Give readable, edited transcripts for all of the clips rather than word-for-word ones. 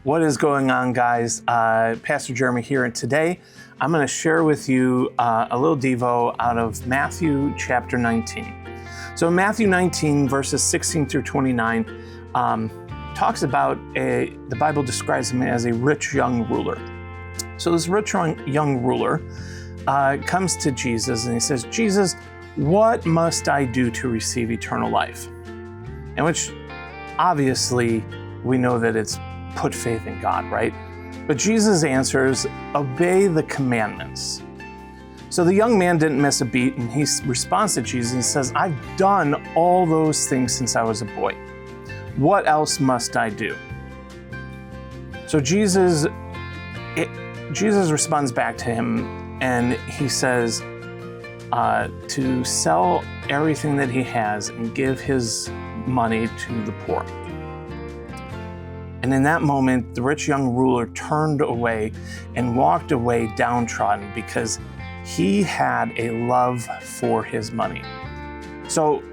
What is going on, guys? Pastor Jeremy here, and today I'm going to share with you a little Devo out of Matthew chapter 19. So Matthew 19, verses 16 through 29, talks about the Bible describes him as a rich young ruler. So this rich young ruler comes to Jesus and he says, Jesus, what must I do to receive eternal life? And which obviously we know that it's put faith in God, right? But Jesus answers, obey the commandments. So the young man didn't miss a beat, and he responds to Jesus and says, I've done all those things since I was a boy. What else must I do? So Jesus responds back to him, and he says to sell everything that he has and give his money to the poor. And in that moment, the rich young ruler turned away and walked away downtrodden because he had a love for his money. So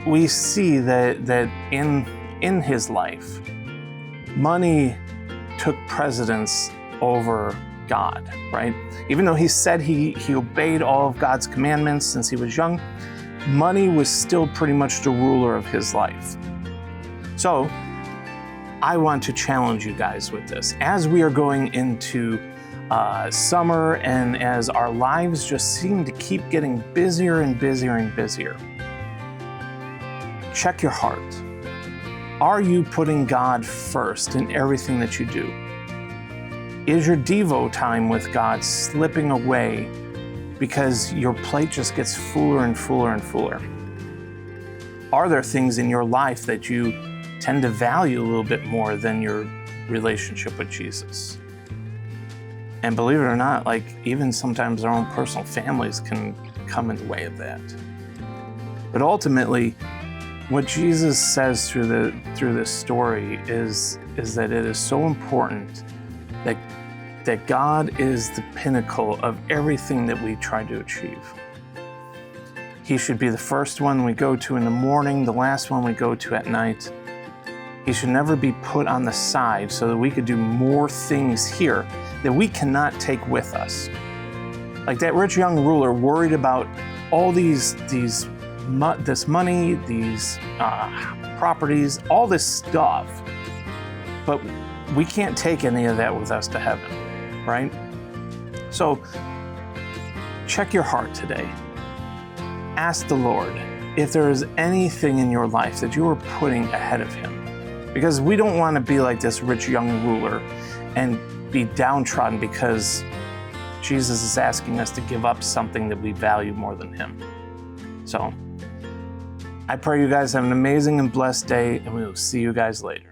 we see that in his life, money took precedence over God, right? Even though he said he obeyed all of God's commandments since he was young, money was still pretty much the ruler of his life. So I want to challenge you guys with this. As we are going into summer and as our lives just seem to keep getting busier and busier and busier, check your heart. Are you putting God first in everything that you do? Is your Devo time with God slipping away because your plate just gets fuller and fuller and fuller? Are there things in your life that you tend to value a little bit more than your relationship with Jesus? And believe it or not, like even sometimes our own personal families can come in the way of that. But ultimately, what Jesus says through this story is that it is so important that God is the pinnacle of everything that we try to achieve. He should be the first one we go to in the morning, the last one we go to at night. He should never be put on the side so that we could do more things here that we cannot take with us. Like that rich young ruler worried about all this money, these properties, all this stuff, but we can't take any of that with us to heaven, right? So check your heart today. Ask the Lord if there is anything in your life that you are putting ahead of Him. Because we don't want to be like this rich young ruler and be downtrodden because Jesus is asking us to give up something that we value more than Him. So I pray you guys have an amazing and blessed day, and we will see you guys later.